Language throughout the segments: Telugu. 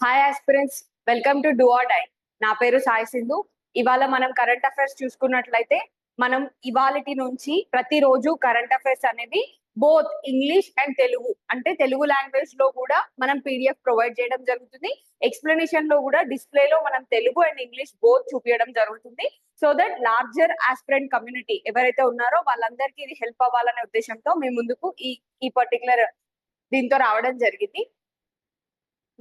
Hi aspirants, welcome to do or die. నా పేరు సాయి సింధు. ఇవాళ మనం కరెంట్ అఫైర్స్ చూసుకున్నట్లయితే మనం ఇవాళటి నుంచి ప్రతిరోజు కరెంట్ అఫైర్స్ అనేవి బోత్ ఇంగ్లీష్ అండ్ తెలుగు అంటే తెలుగు లాంగ్వేజ్ లో కూడా మనం పీడిఎఫ్ ప్రొవైడ్ చేయడం జరుగుతుంది. ఎక్స్ప్లెనేషన్ లో కూడా డిస్ప్లేలో మనం తెలుగు అండ్ ఇంగ్లీష్ బోత్ చూపించడం జరుగుతుంది. So that larger aspirant community ఎవరైతే ఉన్నారో వాళ్ళందరికీ ఇది హెల్ప్ అవ్వాలనే ఉద్దేశంతో మేము ముందుకు ఈ పర్టికులర్ దీంతో రావడం జరిగింది.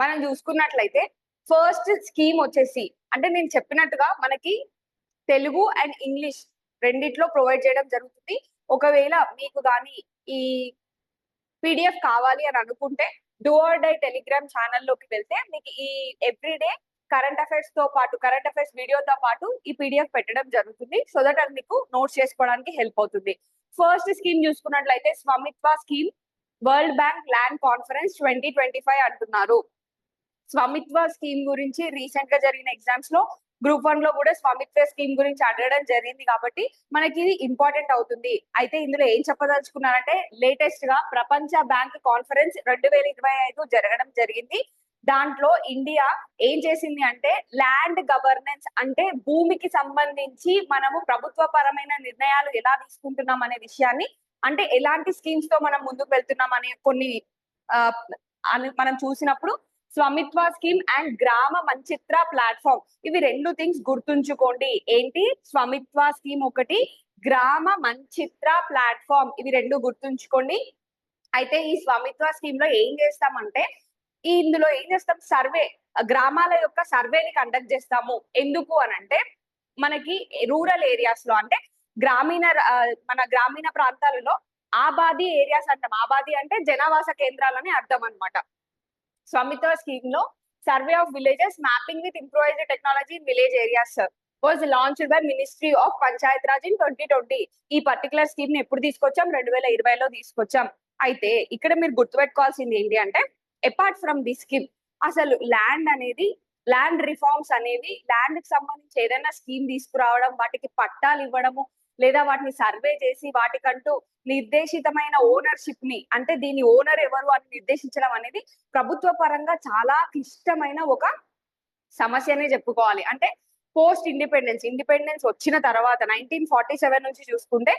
మనం చూసుకున్నట్లయితే ఫస్ట్ స్కీమ్ వచ్చేసి అంటే నేను చెప్పినట్టుగా మనకి తెలుగు అండ్ ఇంగ్లీష్ రెండిట్లో ప్రొవైడ్ చేయడం జరుగుతుంది. ఒకవేళ మీకు కానీ ఈ పీడిఎఫ్ కావాలి అని అనుకుంటే డూ ఆర్ డై టెలిగ్రామ్ ఛానల్లోకి వెళ్తే మీకు ఈ ఎవ్రీడే కరెంట్ అఫైర్స్ తో పాటు కరెంట్ అఫైర్స్ వీడియోతో పాటు ఈ పీడిఎఫ్ పెట్టడం జరుగుతుంది. సో దట్ అది మీకు నోట్స్ చేసుకోవడానికి హెల్ప్ అవుతుంది. ఫస్ట్ స్కీమ్ చూసుకున్నట్లయితే Swamitva scheme world bank land conference 2025 అంటున్నారు. స్వామిత్వ స్కీమ్ గురించి రీసెంట్ గా జరిగిన ఎగ్జామ్స్ లో గ్రూప్ 1 లో కూడా స్వామిత్వ స్కీమ్ గురించి అడగడం జరిగింది కాబట్టి మనకి ఇది ఇంపార్టెంట్ అవుతుంది. అయితే ఇందులో ఏం చెప్పదలుచుకున్నారంటే లేటెస్ట్ గా ప్రపంచ బ్యాంక్ కాన్ఫరెన్స్ 2025 జరగడం జరిగింది. దాంట్లో ఇండియా ఏం చేసింది అంటే ల్యాండ్ గవర్నెన్స్ అంటే భూమికి సంబంధించి మనము ప్రభుత్వ పరమైన నిర్ణయాలు ఎలా తీసుకుంటున్నాం అనే విషయాన్ని అంటే ఎలాంటి స్కీమ్స్ తో మనం ముందుకు వెళ్తున్నాం అనే కొన్ని మనం చూసినప్పుడు స్వామిత్వ స్కీమ్ అండ్ గ్రామ మంచిత్ర ప్లాట్ఫామ్ ఇవి రెండు థింగ్స్ గుర్తుంచుకోండి. ఏంటి? స్వామిత్వ స్కీమ్ ఒకటి, గ్రామ మంచిత్ర ప్లాట్ఫామ్ ఇవి రెండు గుర్తుంచుకోండి. అయితే ఈ స్వామిత్వ స్కీమ్ లో ఏం చేస్తామంటే ఇందులో ఏం చేస్తాం, సర్వే గ్రామాల యొక్క సర్వేని కండక్ట్ చేస్తాము. ఎందుకు అనంటే మనకి రూరల్ ఏరియాస్ లో అంటే మన గ్రామీణ ప్రాంతాలలో ఆబాది ఏరియాస్ అంటాం. ఆబాది అంటే జనావాస కేంద్రాలని అర్థం అనమాట. స్వామిత్వ స్కీమ్ లో survey of villages mapping with improvised technology in village areas was launched by ministry of Panchayat Raj in 2020. ఈ పర్టికులర్ స్కీమ్ ని ఎప్పుడు తీసుకొచ్చాం? 2020లో తీసుకొచ్చాం. అయితే ఇక్కడ మీరు గుర్తుపెట్టుకోవాల్సింది ఏంటి అంటే అపార్ట్ ఫ్రమ్ ది స్కీమ్ అసలు ల్యాండ్ రిఫార్మ్స్ అనేవి ల్యాండ్ కి సంబంధించి ఏదైనా స్కీమ్ తీసుకురావడం, వాటికి పట్టాలు ఇవ్వడము లేదా వాటిని సర్వే చేసి వాటికంటూ నిర్దేశితమైన ఓనర్షిప్ ని అంటే దీని ఓనర్ ఎవరు అని నిర్దేశించడం అనేది ప్రభుత్వ పరంగా చాలా క్లిష్టమైన ఒక సమస్యనే చెప్పుకోవాలి. అంటే పోస్ట్ ఇండిపెండెన్స్ వచ్చిన తర్వాత 1947 నుంచి చూసుకుంటే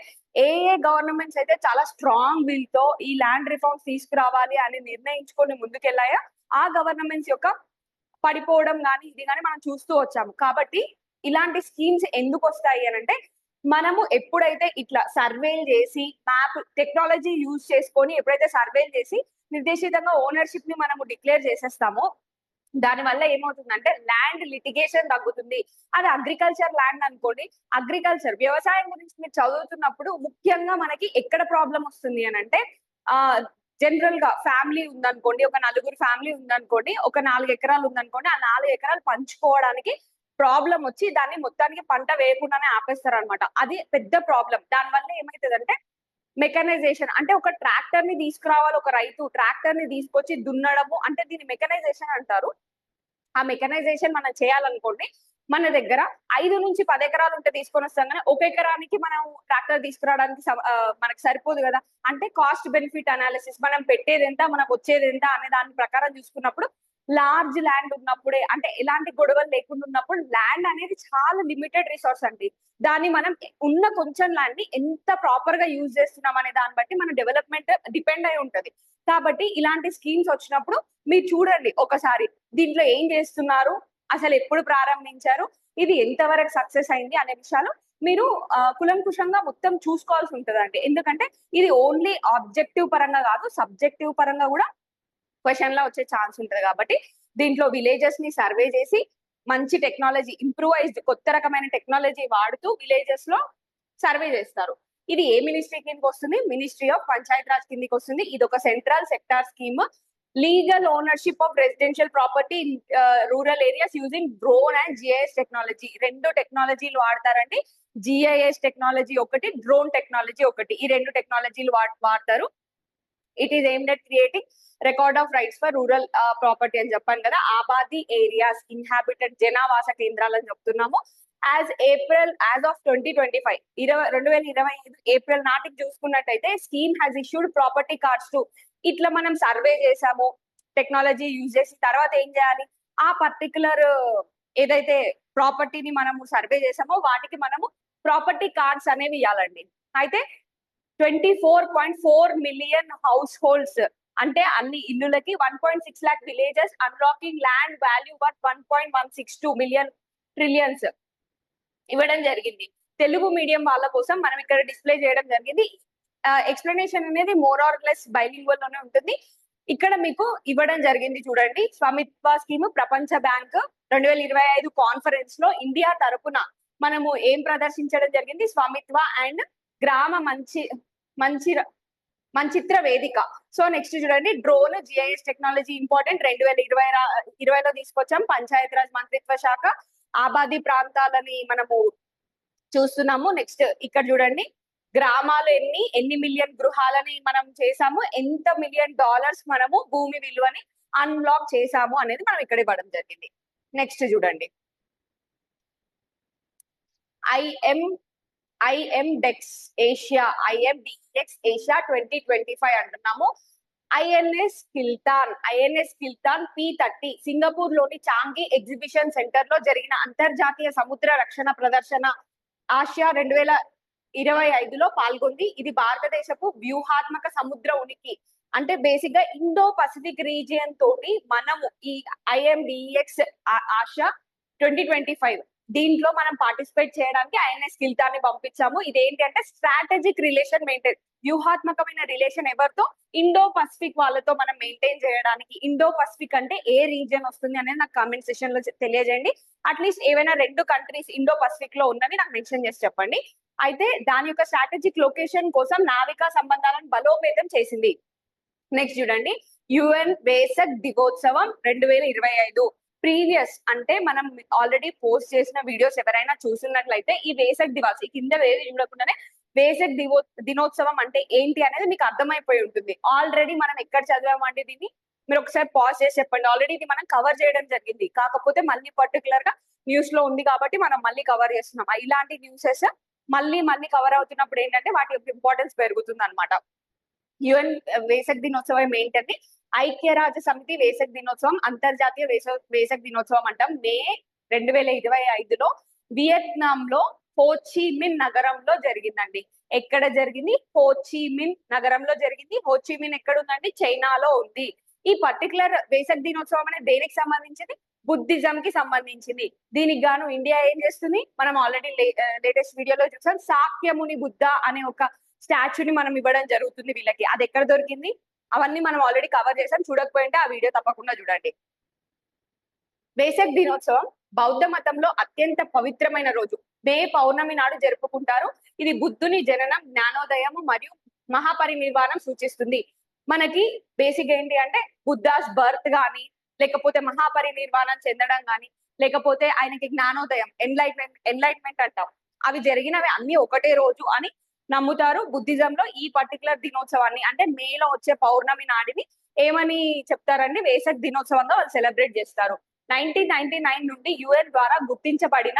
ఏ గవర్నమెంట్స్ అయితే చాలా స్ట్రాంగ్ విల్ తో ఈ ల్యాండ్ రిఫార్మ్స్ తీసుకురావాలి అని నిర్ణయించుకొని ముందుకెళ్ళాయో ఆ గవర్నమెంట్స్ యొక్క పడిపోవడం కానీ ఇది కానీ మనం చూస్తూ వచ్చాము. కాబట్టి ఇలాంటి స్కీమ్స్ ఎందుకు వస్తాయి అని అంటే మనము ఎప్పుడైతే ఇట్లా సర్వేలు చేసి మ్యాప్ టెక్నాలజీ యూజ్ చేసుకొని ఎప్పుడైతే సర్వేలు చేసి నిర్దేశితంగా ఓనర్షిప్ ని మనము డిక్లేర్ చేసేస్తామో దాని వల్ల ఏమవుతుందంటే ల్యాండ్ లిటిగేషన్ తగ్గుతుంది. అది అగ్రికల్చర్ ల్యాండ్ అనుకోండి, అగ్రికల్చర్ వ్యవసాయం గురించి మీరు చదువుతున్నప్పుడు ముఖ్యంగా మనకి ఎక్కడ ప్రాబ్లం వస్తుంది అని అంటే జనరల్ గా ఫ్యామిలీ ఉందనుకోండి, ఒక నలుగురు ఫ్యామిలీ ఉందనుకోండి, ఒక 4 ఎకరాలు ఉందనుకోండి, ఆ 4 ఎకరాలు పంచుకోవడానికి ప్రాబ్లం వచ్చి దాన్ని మొత్తానికి పంట వేయకుండానే ఆపేస్తారు అనమాట. అది పెద్ద ప్రాబ్లం. దాని వల్ల ఏమైతుందంటే మెకనైజేషన్ అంటే ఒక ట్రాక్టర్ ని తీసుకురావాలి, ఒక రైతు ట్రాక్టర్ ని తీసుకొచ్చి దున్నడము అంటే దీన్ని మెకనైజేషన్ అంటారు. ఆ మెకనైజేషన్ మనం చేయాలనుకోండి మన దగ్గర 5 నుంచి 10 ఎకరాలు ఉంటే తీసుకొని వస్తాం కానీ ఒక ఎకరానికి మనం ట్రాక్టర్ తీసుకురావడానికి మనకు సరిపోదు కదా. అంటే కాస్ట్ బెనిఫిట్ అనాలిసిస్ మనం పెట్టేది ఎంత మనకు వచ్చేది ఎంత అనే దాని ప్రకారం చూసుకున్నప్పుడు లార్జ్ ల్యాండ్ ఉన్నప్పుడే అంటే ఎలాంటి గొడవలు లేకుండా ఉన్నప్పుడు ల్యాండ్ అనేది చాలా లిమిటెడ్ రిసోర్స్ అండి. దాన్ని మనం ఉన్న కొంచెం ల్యాండ్ ని ఎంత ప్రాపర్ గా యూజ్ చేస్తున్నాం అనే దాన్ని బట్టి మన డెవలప్మెంట్ డిపెండ్ అయి ఉంటది. కాబట్టి ఇలాంటి స్కీమ్స్ వచ్చినప్పుడు మీరు చూడండి ఒకసారి దీంట్లో ఏం చేస్తున్నారు, అసలు ఎప్పుడు ప్రారంభించారు, ఇది ఎంతవరకు సక్సెస్ అయింది అనే విషయాలు మీరు కులంకుశంగా మొత్తం చూసుకోవాల్సి ఉంటదండి. ఎందుకంటే ఇది ఓన్లీ ఆబ్జెక్టివ్ పరంగా కాదు, సబ్జెక్టివ్ పరంగా కూడా క్వశ్చన్ లో వచ్చే ఛాన్స్ ఉంటది. కాబట్టి దీంట్లో విలేజెస్ ని సర్వే చేసి మంచి టెక్నాలజీ ఇంప్రూవైజ్డ్ కొత్త రకమైన టెక్నాలజీ వాడుతూ విలేజెస్ లో సర్వే చేస్తారు. ఇది ఏ మినిస్ట్రీ కిందకి వస్తుంది? మినిస్ట్రీ ఆఫ్ పంచాయత్ రాజ్ కిందకి వస్తుంది. ఇది ఒక central sector scheme. Legal ownership of residential property in rural areas using drone and GIS technology. 2 టెక్నాలజీలు వాడతారండి. జిఐఎస్ టెక్నాలజీ ఒకటి, డ్రోన్ టెక్నాలజీ ఒకటి. ఈ 2 టెక్నాలజీలు వాడతారు. It is aimed at creating record of rights for rural property అని చెప్పాను కదా. ఆబాది ఏరియాస్ ఇన్హాబిటెడ్ జనావాస కేంద్రాలు అని చెప్తున్నాము. యాజ్ ఆఫ్ 2025 2025 ఏప్రిల్ నాటికి చూసుకున్నట్టయితే scheme has issued property cards to. ఇట్లా మనం సర్వే చేసాము, టెక్నాలజీ యూజ్ చేసి తర్వాత ఏం చేయాలి, ఆ పర్టికులర్ ఏదైతే ప్రాపర్టీని మనము సర్వే చేసామో వాటికి మనము ప్రాపర్టీ కార్డ్స్ అనేవి ఇవ్వాలండి. అయితే 24.4 మిలియన్ హౌస్ హోల్డ్స్ అంటే అన్ని ఇల్లులకి 1.6 lakh villages unlocking land value worth 1.162 million trillions ఇవ్వడం జరిగింది. తెలుగు మీడియం వాళ్ళ కోసం మనం ఇక్కడ డిస్ప్లే చేయడం జరిగింది. ఎక్స్ప్లెనేషన్ అనేది మోర్ ఆర్ లెస్ బైలింగ్వల్ లోనే ఉంటుంది. ఇక్కడ మీకు ఇవ్వడం జరిగింది చూడండి. స్వామిత్వ స్కీమ్ ప్రపంచ బ్యాంక్ 2025 కాన్ఫరెన్స్ లో ఇండియా తరపున మనము ఏం ప్రదర్శించడం జరిగింది, స్వామిత్వ అండ్ గ్రామ మంచిత్ర వేదిక. సో నెక్స్ట్ చూడండి, డ్రోన్ జిఐఎస్ టెక్నాలజీ ఇంపార్టెంట్ 2020లో తీసుకొచ్చాం. పంచాయత్ రాజ్ మంత్రిత్వ శాఖ ఆబాది ప్రాంతాలని మనము చూస్తున్నాము. నెక్స్ట్ ఇక్కడ చూడండి, గ్రామాలు ఎన్ని మిలియన్ గృహాలని మనం చేసాము, ఎంత $1 million మనము భూమి విలువని అన్లాక్ చేసాము అనేది మనం ఇక్కడ ఇవ్వడం జరిగింది. నెక్స్ట్ చూడండి, ఐఎండెక్స్ ఏషియా 2025 అంటున్నాము. ఐఎన్ఎస్ కిల్తాన్ P30 సింగపూర్ లోని చాంగి ఎగ్జిబిషన్ సెంటర్ లో జరిగిన అంతర్జాతీయ సముద్ర రక్షణ ప్రదర్శన ఆసియా 2025లో పాల్గొంది. ఇది భారతదేశపు వ్యూహాత్మక సముద్ర ఉనికి అంటే బేసిక్ గా ఇండో పసిఫిక్ రీజియన్ తోటి మనము ఈ ఐఎండిఎక్స్ ఆసియా 2025 దీంట్లో మనం పార్టిసిపేట్ చేయడానికి ఐఎన్ఎస్ కిల్తాన్ని పంపించాము. ఇదేంటి అంటే స్ట్రాటజిక్ రిలేషన్ మెయింటైన్, వ్యూహాత్మకమైన రిలేషన్ ఎవరితో, ఇండో పసిఫిక్ వాళ్ళతో మనం మెయింటైన్ చేయడానికి. ఇండో పసిఫిక్ అంటే ఏ రీజియన్ వస్తుంది అనేది నాకు కామెంట్ సెషన్ లో తెలియజేయండి. అట్లీస్ట్ ఏవైనా 2 కంట్రీస్ ఇండో పసిఫిక్ లో ఉన్నవి నాకు మెన్షన్ చేసి చెప్పండి. అయితే దాని యొక్క స్ట్రాటజిక్ లొకేషన్ కోసం నావికా సంబంధాలను బలోపేతం చేసింది. నెక్స్ట్ చూడండి, యుఎన్ వేసక్ దివోత్సవం 2025 ప్రీవియస్ అంటే మనం ఆల్రెడీ పోస్ట్ చేసిన వీడియోస్ ఎవరైనా చూసినట్లయితే ఈ వేసక్ దివాస్ కింద వేరే చూడకుండానే వేసక్ దినోత్సవం అంటే ఏంటి అనేది మీకు అర్థమైపోయి ఉంటుంది. ఆల్రెడీ మనం ఎక్కడ చదివామంటే దీన్ని మీరు ఒకసారి పాజ్ చేసి చెప్పండి. ఆల్రెడీ ఇది మనం కవర్ చేయడం జరిగింది, కాకపోతే మళ్ళీ పర్టికులర్ గా న్యూస్ లో ఉంది కాబట్టి మనం మళ్ళీ కవర్ చేస్తున్నాం. ఇలాంటి న్యూసెస్ మళ్ళీ కవర్ అవుతున్నప్పుడు ఏంటంటే వాటి యొక్క ఇంపార్టెన్స్ పెరుగుతుంది అనమాట. యుఎన్ వేసక్ దినోత్సవం ఏంటంటే ఐక్యరాజ్య సమితి వేసక్ దినోత్సవం, అంతర్జాతీయ వేసక్ దినోత్సవం అంటాం. మే 2025లో వియత్నాం లో హోచిమిన్ నగరంలో జరిగిందండి. ఎక్కడ జరిగింది? హోచిమిన్ నగరంలో జరిగింది. హోచిమిన్ ఎక్కడ ఉందండి? చైనాలో ఉంది. ఈ పర్టికులర్ వేసక్ దినోత్సవం అనేది దేనికి సంబంధించింది? బుద్ధిజం కి సంబంధించింది. దీనికి గాను ఇండియా ఏం చేస్తుంది? మనం ఆల్రెడీ లేటెస్ట్ వీడియోలో చూసాం. సాక్యముని బుద్ధ అనే ఒక స్టాచ్యూని మనం ఇవ్వడం జరుగుతుంది వీళ్ళకి. అది ఎక్కడ దొరికింది అవన్నీ మనం ఆల్రెడీ కవర్ చేసాం. చూడకపోయింటే ఆ వీడియో తప్పకుండా చూడండి. వేసక్ దినోత్సవం బౌద్ధ మతంలో అత్యంత పవిత్రమైన రోజు. మే పౌర్ణమి నాడు జరుపుకుంటారు. ఇది బుద్ధుని జననం, జ్ఞానోదయము మరియు మహాపరినిర్వాణం సూచిస్తుంది. మనకి బేసిక్ ఏంటి అంటే బుద్ధాస్ బర్త్ గాని, లేకపోతే మహాపరినిర్వాణం చెందడం గాని, లేకపోతే ఆయనకి జ్ఞానోదయం, ఎన్లైట్మెంట్ అంటాం, అవి జరిగినవి అన్ని ఒకటే రోజు అని నమ్ముతారు. బుద్ధిజంలో ఈ పర్టికులర్ దినోత్సవాన్ని అంటే మేలో వచ్చే పౌర్ణమి నాడిని ఏమని చెప్తారండి? వేసక్ దినోత్సవంగా వాళ్ళు సెలబ్రేట్ చేస్తారు. 1999 నుండి యుఎన్ ద్వారా గుర్తించబడిన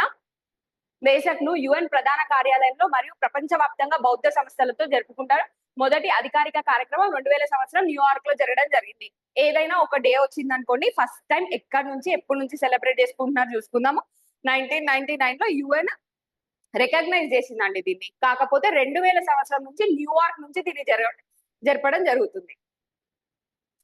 వేసక్ ను యుఎన్ ప్రధాన కార్యాలయంలో మరియు ప్రపంచవ్యాప్తంగా బౌద్ధ సంస్థలతో జరుపుకుంటారు. మొదటి అధికారిక కార్యక్రమం 2000 న్యూయార్క్ లో జరగడం జరిగింది. ఏదైనా ఒక డే వచ్చింది అనుకోండి, ఫస్ట్ టైం ఎక్కడి నుంచి ఎప్పటి నుంచి సెలబ్రేట్ చేసుకుంటున్నారు చూసుకుందాము. 1999 లో యుఎన్ రికగ్నైజ్ చేసిందండి దీన్ని. కాకపోతే 2000 నుంచి న్యూయార్క్ నుంచి దీన్ని జరపడం జరుగుతుంది.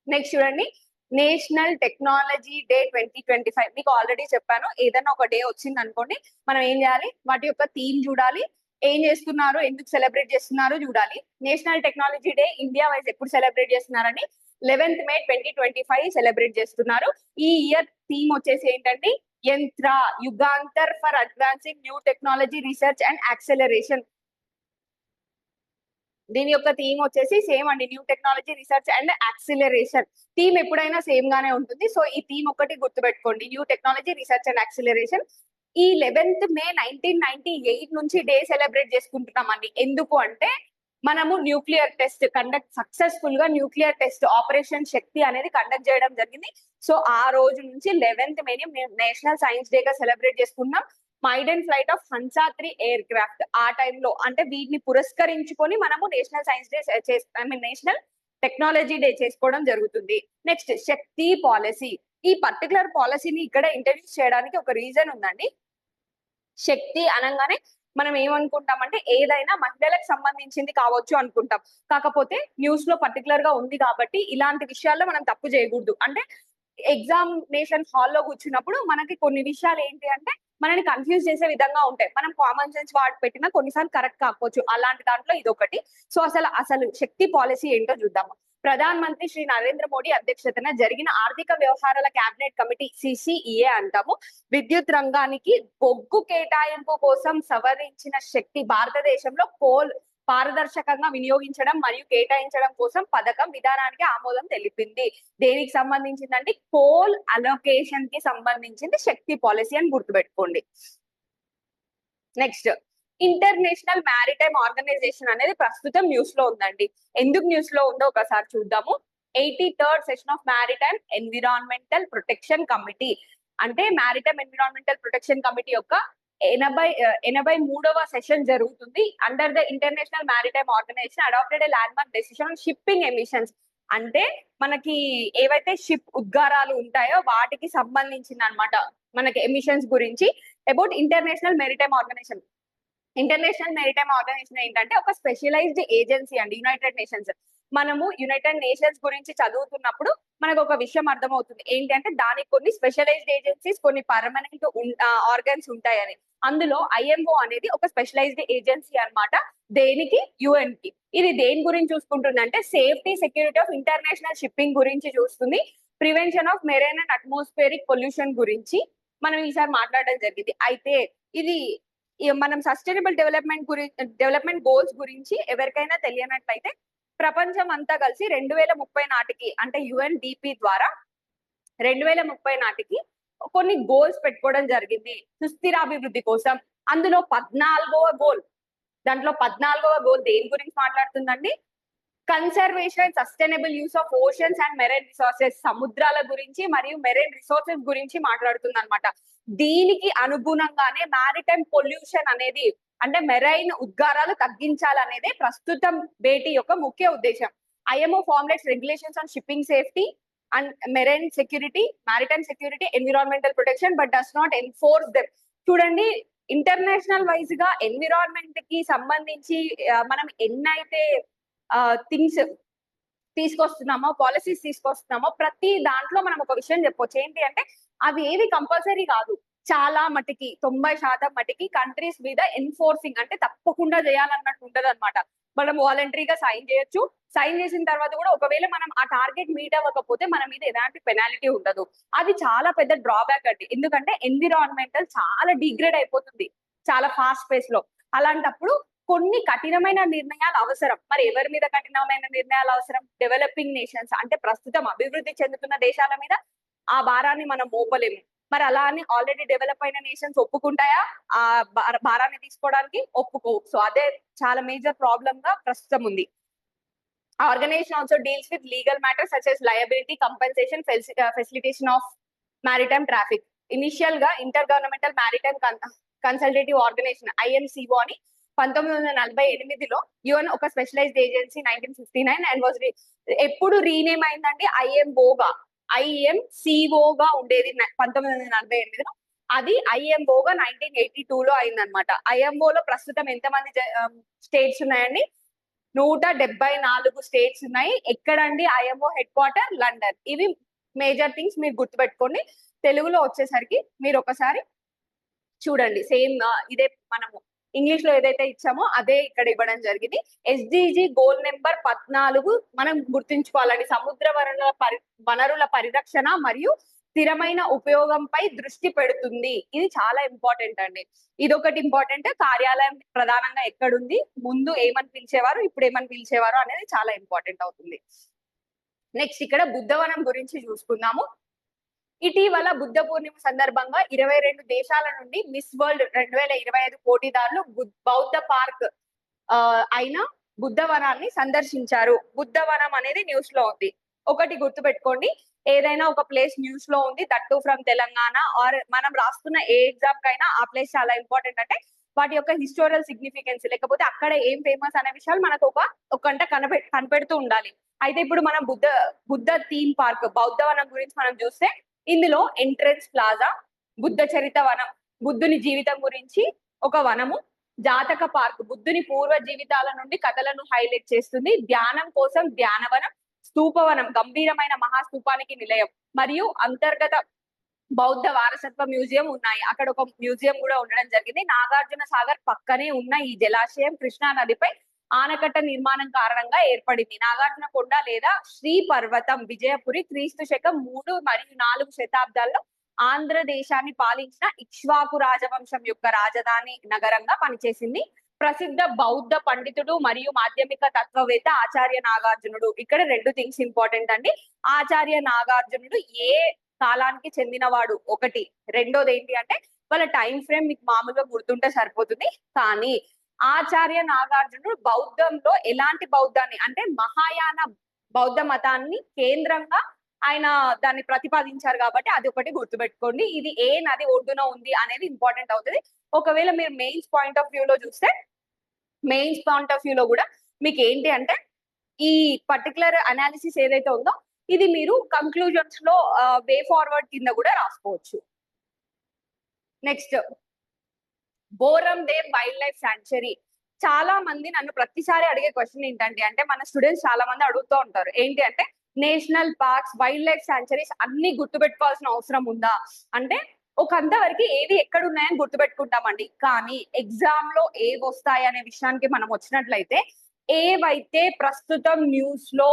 నెక్స్ట్ చూడండి, నేషనల్ టెక్నాలజీ డే 2025. మీకు ఆల్రెడీ చెప్పాను, ఏదైనా ఒక డే వచ్చింది అనుకోండి, మనం ఏం చేయాలి? వాటి యొక్క థీమ్ చూడాలి, ఏం చేస్తున్నారు, ఎందుకు సెలబ్రేట్ చేస్తున్నారు చూడాలి. National technology day India wise ఎప్పుడు సెలబ్రేట్ చేస్తున్నారని 11th May 2025 సెలబ్రేట్ చేస్తున్నారు. ఈ ఇయర్ థీమ్ వచ్చేసి ఏంటంటే యంత్ర Jugantar for advancing new technology research and acceleration. దీని యొక్క థీమ్ వచ్చేసి సేమ్ అండి, new technology research and acceleration. Theme ఎప్పుడైనా సేమ్ గానే ఉంటుంది. సో ఈ థీమ్ ఒకటి గుర్తుపెట్టుకోండి, new technology research and acceleration. ఈ 11th May 1998 నుంచి డే సెలబ్రేట్ చేసుకుంటున్నామండి. ఎందుకు అంటే మనము న్యూక్లియర్ టెస్ట్ సక్సెస్ఫుల్ గా న్యూక్లియర్ టెస్ట్ ఆపరేషన్ శక్తి అనేది కండక్ట్ చేయడం జరిగింది. సో ఆ రోజు నుంచి 11th May national science day గా సెలబ్రేట్ చేసుకున్నాం. Maiden flight of Hansa 3 air craft ఆ టైంలో అంటే వీటిని పురస్కరించుకొని మనము national science day national technology day చేసుకోవడం జరుగుతుంది. నెక్స్ట్ శక్తి పాలసీ. ఈ పర్టికులర్ పాలసీని ఇక్కడ ఇంట్రడ్యూస్ చేయడానికి ఒక రీజన్ ఉందండి. శక్తి అనగానే మనం ఏమనుకుంటామంటే ఏదైనా మహిళలకు సంబంధించింది కావచ్చు అనుకుంటాం. కాకపోతే న్యూస్ లో పర్టికులర్ గా ఉంది కాబట్టి ఇలాంటి విషయాల్లో మనం తప్పు చేయకూడదు. అంటే ఎగ్జామినేషన్ హాల్లో కూర్చున్నప్పుడు మనకి కొన్ని విషయాలు ఏంటి అంటే మనని కన్ఫ్యూజ్ చేసే విధంగా ఉంటాయి. మనం కామన్ సెన్స్ వాడి పెట్టినా కొన్నిసార్లు కరెక్ట్ కాకపోవచ్చు. అలాంటి దాంట్లో ఇదొకటి. సో అసలు శక్తి పాలసీ ఏంటో చూద్దాము. ప్రధాన మంత్రి శ్రీ నరేంద్ర మోడీ అధ్యక్షతన జరిగిన ఆర్థిక వ్యవహారాల కేబినెట్ కమిటీ సిసిఈఏ అంటాము. విద్యుత్ రంగానికి బొగ్గు కేటాయింపు కోసం సవరించిన శక్తి భారతదేశంలో కోల్ పారదర్శకంగా వినియోగించడం మరియు కేటాయించడం కోసం పథకం విధానానికి ఆమోదం తెలిపింది. దేనికి సంబంధించిందంటే కోల్ అలొకేషన్ కి సంబంధించింది శక్తి పాలసీ అని గుర్తుపెట్టుకోండి. నెక్స్ట్, ఇంటర్నేషనల్ మ్యారిటైమ్ ఆర్గనైజేషన్ అనేది ప్రస్తుతం న్యూస్ లో ఉందండి. ఎందుకు న్యూస్ లో ఉందో ఒకసారి చూద్దాము. 83rd session of maritime environmental protection committee అంటే మ్యారిటైమ్ ఎన్విరాన్మెంటల్ ప్రొటెక్షన్ కమిటీ యొక్క 83వ సెషన్ జరుగుతుంది. Under the international maritime organisation adopted a landmark decision on shipping emissions. అంటే మనకి ఏవైతే షిప్ ఉద్గారాలు ఉంటాయో వాటికి సంబంధించిన అన్నమాట మనకి ఎమిషన్స్ గురించి about international maritime organisation. International maritime organisation ఏంటంటే ఒక స్పెషలైజ్డ్ ఏజెన్సీ అండి. United nations. మనము యునైటెడ్ నేషన్స్ గురించి చదువుతున్నప్పుడు మనకు ఒక విషయం అర్థమవుతుంది ఏంటంటే దానికి కొన్ని స్పెషలైజ్డ్ ఏజెన్సీస్, కొన్ని పర్మనెంట్ ఆర్గన్స్ ఉంటాయని. అందులో ఐఎంఓ అనేది ఒక స్పెషలైజ్డ్ ఏజెన్సీ అన్నమాట. దేనికి? యుఎన్ కి. ఇది దేని గురించి చూసుకుంటుంది అంటే safety security of international shipping గురించి చూస్తుంది. Prevention of marine and atmospheric pollution గురించి మనం ఈసారి మాట్లాడడం జరిగింది. అయితే ఇది మనం సస్టైనబుల్ డెవలప్మెంట్ గోల్స్ గురించి ఎవరికైనా తెలియనట్లయితే ప్రపంచం అంతా కలిసి 2030 నాటికి అంటే యుఎన్డిపి ద్వారా 2030 నాటికి కొన్ని గోల్స్ పెట్టుకోవడం జరిగింది సుస్థిరాభివృద్ధి కోసం. అందులో 14వ గోల్, దాంట్లో 14వ గోల్ దేని గురించి మాట్లాడుతుందండి? Conservation and sustainable use of oceans and marine resources, సముద్రాల గురించి మరియు మెరైన్ రిసోర్సెస్ గురించి మాట్లాడుతుంది అనమాట. దీనికి అనుగుణంగానే మ్యారిటైమ్ పొల్యూషన్ అనేది అంటే మెరైన్ ఉద్గారాలు తగ్గించాలనేదే ప్రస్తుతం భేటీ యొక్క ముఖ్య ఉద్దేశం. IMO formulates regulations on shipping safety and marine security, maritime security, environmental protection but does not enforce them. చూడండి, ఇంటర్నేషనల్ వైజ్ గా ఎన్విరాన్మెంట్ కి సంబంధించి మనం ఎన్నైతే థింగ్స్ తీసుకొస్తున్నామో, పాలసీస్ తీసుకొస్తున్నామో ప్రతి దాంట్లో మనం ఒక విషయం చెప్పొచ్చు. ఏంటి అంటే అవి ఏవి కంపల్సరీ కాదు. చాలా మటుకి 90% మటుకి కంట్రీస్ మీద ఎన్ఫోర్సింగ్ అంటే తప్పకుండా చేయాలన్నట్టు ఉంటది అనమాట. మనం వాలంటరీగా సైన్ చేయొచ్చు. సైన్ చేసిన తర్వాత కూడా ఒకవేళ మనం ఆ టార్గెట్ మీట్ అవ్వకపోతే మన మీద ఎలాంటి పెనాలిటీ ఉండదు. అది చాలా పెద్ద డ్రాబ్యాక్ అండి. ఎందుకంటే ఎన్విరాన్మెంటల్ చాలా డిగ్రేడ్ అయిపోతుంది చాలా ఫాస్ట్ పేస్ లో. అలాంటప్పుడు కొన్ని కఠినమైన నిర్ణయాలు అవసరం. మరి ఎవరి మీద కఠినమైన నిర్ణయాలు అవసరం? డెవలపింగ్ నేషన్స్ అంటే ప్రస్తుతం అభివృద్ధి చెందుతున్న దేశాల మీద ఆ భారాన్ని మనం మోపలేము. మరి అలా అని ఆల్రెడీ డెవలప్ అయిన నేషన్స్ ఒప్పుకుంటాయా ఆ భారాన్ని తీసుకోవడానికి? ఒప్పుకోవు. సో అదే చాలా మేజర్ ప్రాబ్లమ్ గా ప్రస్తుతం ఉంది. Organisation also deals with legal matters such as liability, compensation, facilitation of maritime traffic. Initial గా inter governmental maritime consultative organisation IMCO అని 1948లో యుఎన్ ఒక స్పెషలైజ్డ్ ఏజెన్సీ 1959 అండ్ వాజ్ ఎప్పుడు రీనేమ్ అయిందండి IMCO గా ఉండేది 1948లో. అది IMO గా 1982లో అయిందనమాట. IMO లో ప్రస్తుతం ఎంతమంది స్టేట్స్ ఉన్నాయండి? 174 స్టేట్స్ ఉన్నాయి. ఎక్కడండి IMO హెడ్ క్వార్టర్? లండన్. ఇవి మేజర్ థింగ్స్ మీరు గుర్తుపెట్టుకోండి. తెలుగులో వచ్చేసరికి మీరు ఒకసారి చూడండి. సేమ్ ఇదే మనము ఇంగ్లీష్ లో ఏదైతే ఇచ్చామో అదే ఇక్కడ ఇవ్వడం జరిగింది. SDG గోల్ నెంబర్ 14 మనం గుర్తుంచుకోవాలండి. సముద్ర వనరుల పరిరక్షణ మరియు స్థిరమైన ఉపయోగంపై దృష్టి పెడుతుంది. ఇది చాలా ఇంపార్టెంట్ అండి. ఇదొకటి ఇంపార్టెంట్. కార్యాలయం ప్రధానంగా ఎక్కడుంది, ముందు ఏమని పిలిచేవారు, ఇప్పుడు ఏమని పిలిచేవారు అనేది చాలా ఇంపార్టెంట్ అవుతుంది. నెక్స్ట్ ఇక్కడ బుద్ధవనం గురించి చూసుకుందాము. ఇటీవల బుద్ధ పూర్ణిమ సందర్భంగా 22 దేశాల నుండి మిస్ వరల్డ్ 2025 పోటీదారులు బౌద్ధ పార్క్ అయిన బుద్ధవనాన్ని సందర్శించారు. బుద్ధవనం అనేది న్యూస్ లో ఉంది. ఒకటి గుర్తుపెట్టుకోండి, ఏదైనా ఒక ప్లేస్ న్యూస్ లో ఉంది, దట్టు ఫ్రమ్ తెలంగాణ ఆర్ మనం రాస్తున్న ఏ ఎగ్జామ్ కైనా ఆ ప్లేస్ చాలా ఇంపార్టెంట్. అంటే వాటి యొక్క హిస్టోరియల్ సిగ్నిఫికెన్స్, లేకపోతే అక్కడ ఏం ఫేమస్ అనే విషయాలు మనకు ఒక గంట కనిపెడుతూ ఉండాలి. అయితే ఇప్పుడు మనం బుద్ధ థీమ్ పార్క్ బౌద్ధవనం గురించి మనం చూస్తే ఇందులో ఎంట్రన్స్ ప్లాజా, బుద్ధ చరిత వనం, బుద్ధుని జీవితం గురించి ఒక వనము, జాతక పార్క్, బుద్ధుని పూర్వ జీవితాల నుండి కథలను హైలైట్ చేస్తుంది, ధ్యానం కోసం ధ్యానవనం, స్తూపవనం, గంభీరమైన మహాస్తూపానికి నిలయం, మరియు అంతర్గత బౌద్ధ వారసత్వ మ్యూజియం ఉన్నాయి. అక్కడ ఒక మ్యూజియం కూడా ఉండడం జరిగింది. నాగార్జున సాగర్ పక్కనే ఉన్న ఈ జలాశయం కృష్ణా నదిపై ఆనకట్ట నిర్మాణం కారణంగా ఏర్పడింది. నాగార్జున కొండ లేదా శ్రీ పర్వతం విజయపురి క్రీస్తు శకం 3 మరియు 4 శతాబ్దాల్లో ఆంధ్రదేశాన్ని పాలించిన ఇక్ష్వాకు రాజవంశం యొక్క రాజధాని నగరంగా పనిచేసింది. ప్రసిద్ధ బౌద్ధ పండితుడు మరియు మాధ్యమిక తత్వవేత్త ఆచార్య నాగార్జునుడు. ఇక్కడ 2 థింగ్స్ ఇంపార్టెంట్ అండి. ఆచార్య నాగార్జునుడు ఏ కాలానికి చెందినవాడు ఒకటి, రెండోది ఏంటి అంటే వాళ్ళ టైం ఫ్రేమ్ మీకు మామూలుగా గుర్తుంటే సరిపోతుంది. కానీ ఆచార్య నాగార్జునుడు బౌద్ధంలో ఎలాంటి బౌద్ధాన్ని అంటే మహాయాన బౌద్ధ మతాన్ని కేంద్రంగా ఆయన దాన్ని ప్రతిపాదించారు కాబట్టి అది ఒకటి గుర్తుపెట్టుకోండి. ఇది ఏ నది ఒడ్డున ఉంది అనేది ఇంపార్టెంట్ అవుతుంది. ఒకవేళ మీరు మెయిన్స్ పాయింట్ ఆఫ్ వ్యూ లో చూస్తే మెయిన్స్ పాయింట్ ఆఫ్ వ్యూ లో కూడా మీకు ఏంటి అంటే ఈ పర్టికులర్ అనాలిసిస్ ఏదైతే ఉందో ఇది మీరు కంక్లూజన్స్ లో వే ఫార్వర్డ్ కింద కూడా రాసుకోవచ్చు. Next బోరం Dev wildlife sanctuary. చాలా మంది నన్ను ప్రతిసారి అడిగే క్వశ్చన్ ఏంటంటే అంటే మన స్టూడెంట్స్ చాలా మంది అడుగుతూ ఉంటారు ఏంటి అంటే national parks, wild life sanctuaries అన్ని గుర్తుపెట్టుకోవాల్సిన అవసరం ఉందా అంటే అంతవరకు ఏవి ఎక్కడ ఉన్నాయని గుర్తుపెట్టుకుంటామండి. కానీ ఎగ్జామ్ లో ఏవి వస్తాయి అనే విషయానికి మనం వచ్చినట్లయితే ఏవైతే ప్రస్తుతం న్యూస్ లో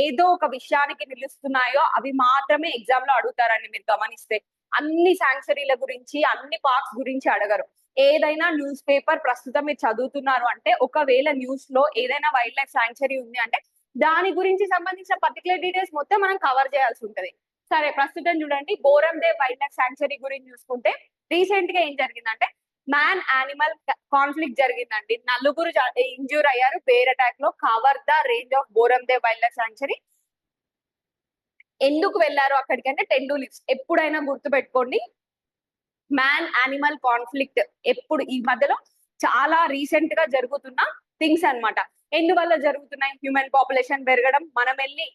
ఏదో ఒక విషయానికి నిలుస్తున్నాయో అవి మాత్రమే ఎగ్జామ్ లో అడుగుతారండి. మీరు గమనిస్తే అన్ని శాంక్చురీల గురించి అన్ని పార్క్స్ గురించి అడగరు. ఏదైనా న్యూస్ పేపర్ ప్రస్తుతం మీరు చదువుతున్నారు అంటే ఒకవేళ న్యూస్ లో ఏదైనా వైల్డ్ లైఫ్ శాంక్చురీ ఉంది అంటే దాని గురించి సంబంధించిన పర్టికులర్ డీటెయిల్స్ మొత్తం మనం కవర్ చేయాల్సి ఉంటది. సరే ప్రస్తుతం చూడండి బోరం దేవ్ వైల్డ్ లైఫ్ శాంక్చురీ గురించి చూసుకుంటే రీసెంట్ గా ఏం జరిగిందంటే మ్యాన్ యానిమల్ కాన్ఫ్లిక్ట్ జరిగిందండి. 4 ఇంజ్యూర్ అయ్యారు బేర్ అటాక్ లో. Cover the range of Bhoramdev wildlife sanctuary. ఎందుకు వెళ్ళారు అక్కడికంటే 10 లీవ్స్. ఎప్పుడైనా గుర్తు పెట్టుకోండి మ్యాన్ యానిమల్ కాన్ఫ్లిక్ట్ ఎప్పుడు ఈ మధ్యలో చాలా రీసెంట్ గా జరుగుతున్న థింగ్స్ అన్నమాట. ఎందువల్ల జరుగుతున్నాయి? హ్యూమన్ పాపులేషన్ పెరగడం, మనం వెళ్ళి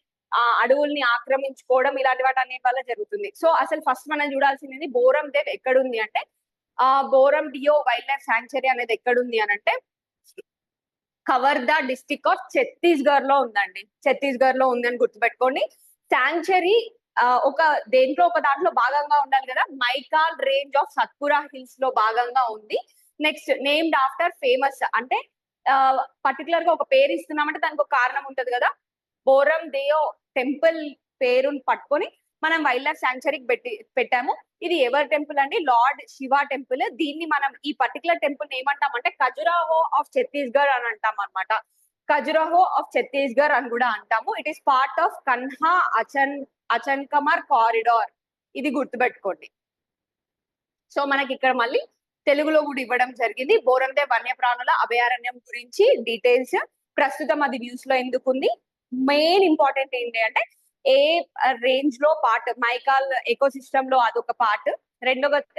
అడవుల్ని ఆక్రమించుకోవడం, ఇలాంటి వాటి అన్నిటి వల్ల జరుగుతుంది. సో అసలు ఫస్ట్ మనం చూడాల్సింది బోరం దేవ్ ఎక్కడుంది అంటే బోరం డియో వైల్డ్ లైఫ్ శాంక్చురీ అనేది ఎక్కడుంది అని అంటే కవర్దా డిస్ట్రిక్ట్ ఆఫ్ ఛత్తీస్గఢ్ లో ఉందండి. ఛత్తీస్గఢ్ లో ఉందని గుర్తుపెట్టుకోండి. శాంక్చురీ ఒక దేంట్లో ఒక దాంట్లో భాగంగా ఉండాలి కదా, Maikal range of Satpura hills లో భాగంగా ఉంది. నెక్స్ట్ నేమ్డ్ ఆఫ్టర్ ఫేమస్ అంటే పర్టికులర్ గా ఒక పేరు ఇస్తున్నామంటే దానికి ఒక కారణం ఉంటది కదా. బోరం దేయో టెంపుల్ పేరుని పట్టుకొని మనం వైల్డ్ లైఫ్ శాంక్చురీకి పెట్టాము. ఇది ఎవరి టెంపుల్ అండి? Lord Shiva temple. దీన్ని మనం ఈ పర్టికులర్ టెంపుల్ ఏమంటామంటే ఖజురాహో ఆఫ్ ఛత్తీస్గఢ్ అని అంటాం అనమాట. ఖజురాహో ఆఫ్ ఛత్తీస్గఢ్ అని కూడా అంటాము. It is part of Kanha Achanakmar corridor. ఇది గుర్తుపెట్టుకోండి. సో మనకి ఇక్కడ మళ్ళీ తెలుగులో కూడా ఇవ్వడం జరిగింది. బోరం దేవ్ వన్యప్రాణుల అభయారణ్యం గురించి డీటెయిల్స్. ప్రస్తుతం అది న్యూస్ లో ఎందుకుంది, మెయిన్ ఇంపార్టెంట్ ఏంటి అంటే ఏ రేంజ్ లో పార్ట్, మైకాల్ ఎకో సిస్టమ్ లో అదొక పార్ట్.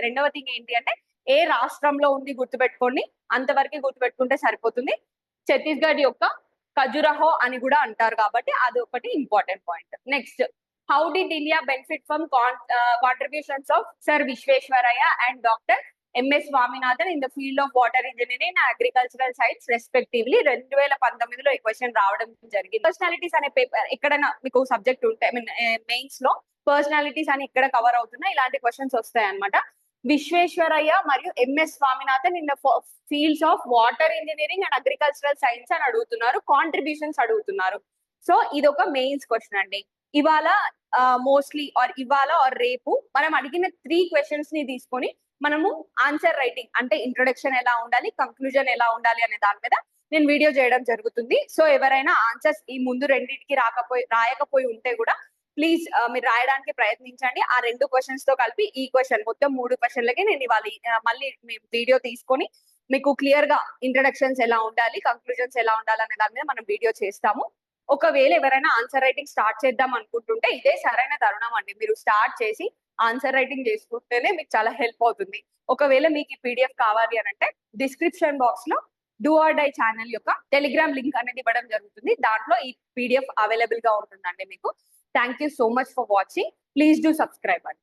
రెండవ థింగ్ ఏంటి అంటే ఏ రాష్ట్రంలో ఉంది గుర్తుపెట్టుకోండి. అంతవరకు గుర్తుపెట్టుకుంటే సరిపోతుంది. ఛత్తీస్గఢ్ యొక్క ఖజురహో అని కూడా అంటారు కాబట్టి అది ఒకటి important point. Next how did India benefit from contributions of sir Visvesvaraya and doctor MS Swaminathan in the field of water engineering and agricultural science respectively. 2019లో ఈ క్వశ్చన్ రావడం జరిగింది. పర్సనాలిటీస్ అనే పేపర్ ఎక్కడైనా మీకు సబ్జెక్ట్ ఉంటే ఐ మీన్ మెయిన్స్ లో పర్సనాలిటీస్ అని ఇక్కడ కవర్ అవుతున్నాయి. ఇలాంటి క్వశ్చన్స్ వస్తాయి అనమాట. విశ్వేశ్వరయ్య మరియు MS Swaminathan in the fields of water engineering and agricultural science అని అడుగుతున్నారు, కాంట్రిబ్యూషన్స్ అడుగుతున్నారు. సో ఇది ఒక మెయిన్స్ క్వశ్చన్ అండి. ఇవాళ మోస్ట్లీ ఇవాళ రేపు మనం అడిగిన 3 క్వశ్చన్స్ ని తీసుకొని మనము ఆన్సర్ రైటింగ్ అంటే ఇంట్రొడక్షన్ ఎలా ఉండాలి, కంక్లూజన్ ఎలా ఉండాలి అనే దాని మీద నేను వీడియో చేయడం జరుగుతుంది. సో ఎవరైనా ఆన్సర్స్ ఈ ముందు రెండింటికి రాయకపోయి ఉంటే కూడా ప్లీజ్ మీరు రాయడానికి ప్రయత్నించండి. ఆ 2 క్వశ్చన్స్ తో కలిపి ఈ క్వశ్చన్ మొత్తం 3 క్వశ్చన్లకి నేను ఇవాళ మళ్ళీ వీడియో తీసుకొని మీకు క్లియర్ గా ఇంట్రొడక్షన్స్ ఎలా ఉండాలి, కంక్లూజన్స్ ఎలా ఉండాలి అనే దాని మీద మనం వీడియో చేస్తాము. ఒకవేళ ఎవరైనా ఆన్సర్ రైటింగ్ స్టార్ట్ చేద్దాం అనుకుంటుంటే ఇదే సరైన తరుణం అండి. మీరు స్టార్ట్ చేసి ఆన్సర్ రైటింగ్ చేసుకుంటేనే మీకు చాలా హెల్ప్ అవుతుంది. ఒకవేళ మీకు ఈ పీడిఎఫ్ కావాలి అని అంటే డిస్క్రిప్షన్ బాక్స్ లో డూ ఆర్ డై ఛానల్ యొక్క టెలిగ్రామ్ లింక్ అనేది ఇవ్వడం జరుగుతుంది. దాంట్లో ఈ పీడిఎఫ్ అవైలబుల్ గా ఉంటుందండి మీకు. Thank you so much for watching. Please do subscribe అండి.